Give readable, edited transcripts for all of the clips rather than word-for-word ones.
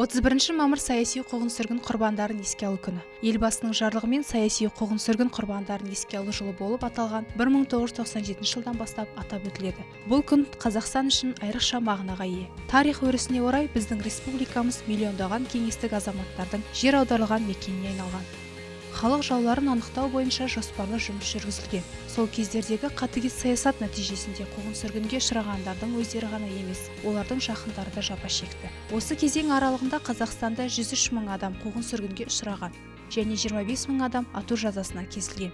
31 мамыр саяси қуғын-сүргін құрбандарын еске алу күні. Елбасының жарлығымен саяси қуғын-сүргін құрбандарын еске алу жылы болып аталған 1997 жылдан бастап атап өтіледі. Бұл күн Қазақстан үшін айрықша мағынаға ие. Тарих өрісіне орай біздің республикамыз миллиондаған кеңестік азаматтардың жер аударылған мекеніне айналған. Халық жауларын анықтау бойынша жоспарлы жұмыс жүргізілген. Сол кездердегі қатыгез саясат нәтижесінде қуғын-сүргінге ұшырағандардың өздері ғана емес, олардың жақындары да жапа шекті. Осы кезең аралығында Қазақстанда 103 мың адам қуғын-сүргінге ұшыраған және 25 мың адам ату жазасына кесілген.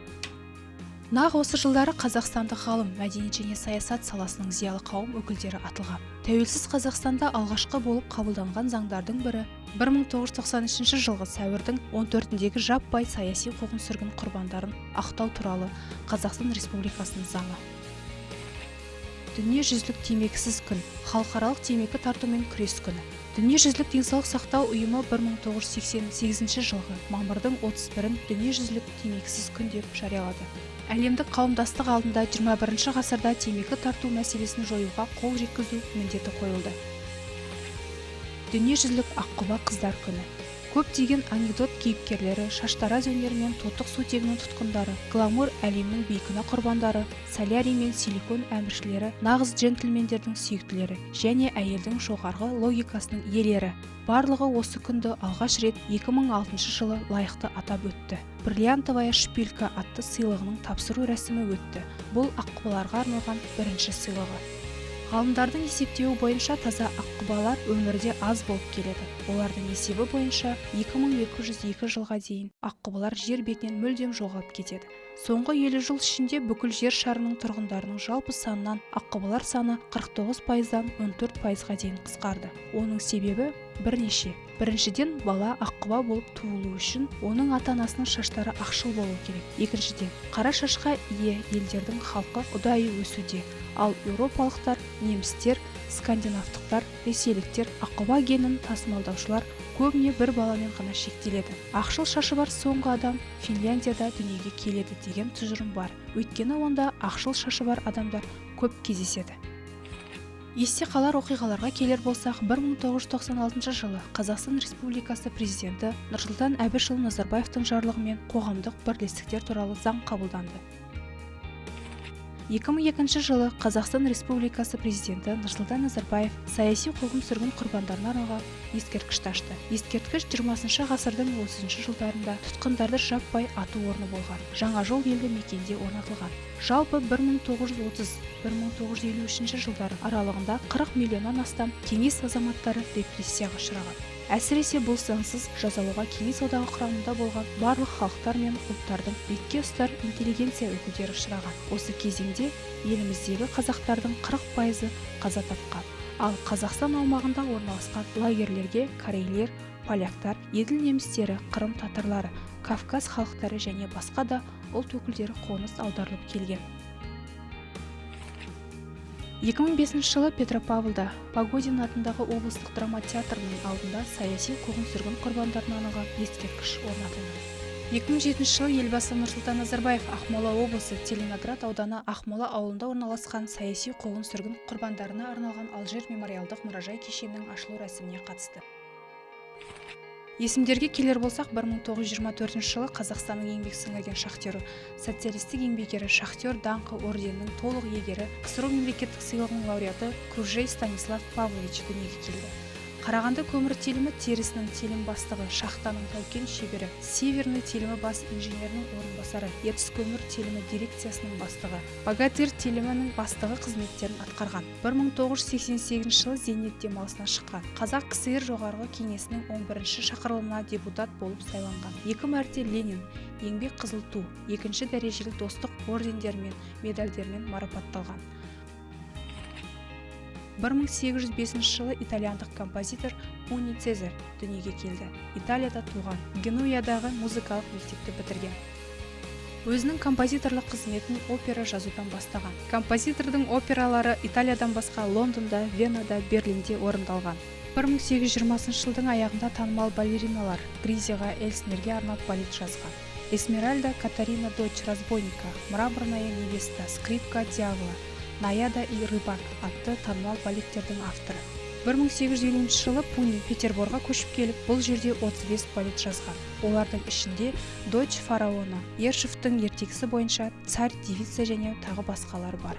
Нақ осы жылдары қазақстандық ғалым, мәдениет және саясат саласының зиялы қауым өкілдері атылған. Тәуелсіз Қазақстанда алғашқы болып қабылданған заңдардың бірі 1993 жылғы сәуірдің 14-дегі жаппай саяси қуғын-сүргін құрбандарын ақтау туралы Қазақстан Республикасының заңы. Дүниежүзілік темекісіз күн, халықаралық темекі тартумен күрес күні. Дүниежүзілік денсаулық сақтау ұйымы 1988 жылғы мамырдың 31-ін дүниежүзілік темекісіз күн деп жариялады. Әлемдік қауымдастық алдында 21 ғасырда темекі тарту мәселесін жоюға қол жеткізу міндеті қойылды. Дүниежүзілік аққұба қыздар күні. Көптеген анекдот кейіпкерлері, шаштараз өнері мен тоттық сутегінің тұтқындары, гламур әлемнің бейкүнә құрбандары, солярий мен силикон әміршілері, нағыз джентльмендердің сүйіктілері және әйелдің жоғарғы логикасының иелері. Барлығы осы күнді алғаш рет 2006 жылы лайықты атап өтті. Бриллиантовая шпилька атты сыйлығының тапсыру рәсімі өтті. Бұл аққұбаларға арналған бірінші сыйлығы. Ғалымдардың есептеуі бойынша таза аққұбалар өмірде аз болып келеді. Олардың есебі бойынша 2202 жылға дейін аққұбалар жер бетінен мүлдем жоғалып кетеді. Соңғы 50 жыл ішінде бүкіл жер шарының тұрғындарының жалпы санынан аққұбалар саны 49%-дан 14%-ға дейін қысқарды. Оның себебі бірнеше. Біріншіден, бала аққұба болып туылу үшін оның ата-анасының шаштары ақшыл болу керек. Екіншіден, қара шашқа ие елдердің халқы ұдайы өсуде. Ал еуропалықтар, немістер, скандинавтықтар, ресейліктер аққұба генін тасымалдаушылар көбіне бір баламен ғана шектеледі. Ақшыл шашы бар соңғы адам Финляндияда дүниеге келеді деген тұжырым бар. Өйткені онда ақшыл шашы бар адамдар көп кездеседі. Есте қалар оқиғаларға келер болсақ, 1996 жылы Қазақстан Республикасы президенті Нұрсұлтан Әбішұлы Назарбаевтың жарлығымен қоғамдық бірлестіктер туралы заң қабылданды. 2002 жылы Қазақстан Республикасы президенті Нұрсұлтан Назарбаев саяси қуғын-сүргін құрбандарына арналған ескерткішті ашты. Ескерткіш 20 ғасырдың 30 жылдарында тұтқындарды жаппай ату орны болған Жаңа Жол елді мекенде орнатылған. Жалпы 1930-1953 жылдары аралығында 40 миллионнан астам кеңес азаматтары репрессияға ұшыраған. Әсіресе бұл заңсыз жазалауға кеңес одағы құрамында болған барлық халықтар мен ұлттардың бетке ұстар интеллигенция өкілдері ұшыраған. Осы кезеңде еліміздегі қазақтардың 40%-ы қаза тапқан. Ал Қазақстан аумағында орналасқан лагерлерге корейлер, поляктар, еділ немістері, қырым татарлары, Кавказ халықтары және басқа да ұлт өкілдері қоныс аударылып келген. 2005 жылы Петропавлда Погодин атындағы облыстық драма театрының алдында саяси қуғын-сүргін құрбандарына арналған ескерткіш орнатылды. 2007 жылы елбасы Нұрсұлтан Назарбаев Ақмола облысы Целиноград ауданы Ақмола ауылында орналасқан саяси қуғын-сүргін құрбандарына арналған Алжир мемориалдық мұражай кешенінің ашылу рәсіміне қатысты. Есімдерге келер болсақ, 1924 жылы Қазақстанның еңбек сіңірген шахтері, социалистік еңбекері шахтер даңқы орденінің толық иегері, КСР мемлекеттік сыйлығының лауреаты Кружей Станислав Павлович дүниеге келді. Қарағанды көмір телімі терісінің телім бастығы, шахтаның таукен шебері, Северный телімі бас инженерінің орынбасары, Ертіс көмір телімі дирекциясының бастығы, Богатырь телімінің бастығы қызметтерін атқарған. 1988 жылы зейнет демалысына шыққан. Қазақ КСР жоғарғы кеңесінің 11-ші шақырылымына депутат болып сайланған. 2 мәрте Ленин, еңбек қызыл ту, 2-ші дәрежелі достық ордендермен, медальдермен марапатталған. 1805 жылы итальяндық композитор Уни Цезарь дүниеге келді. Италияда туған, Генуядағы музыкалық мектепті бітірген. Өзінің композиторлық қызметін опера жазудан бастаған. Композитордың опералары Италиядан басқа Лондонда, Венада, Берлинде орындалған. 1820 жылдың аяғында танымал балериналар Гризиға, Эльснерге арнап балет жазған. Эсмеральда Катарина дочь разбойника, Мраморная невеста, Скрипка дьявола, Наяда и рыбак атты танымал балеттердің авторы. 1850 жылы Пунин Петерборға көшіп келіп, бұл жерде 35 балет жазған. Олардың ішінде Дочь фараона, Ершевтің ертегісі бойынша Царь девица және тағы басқалар бар.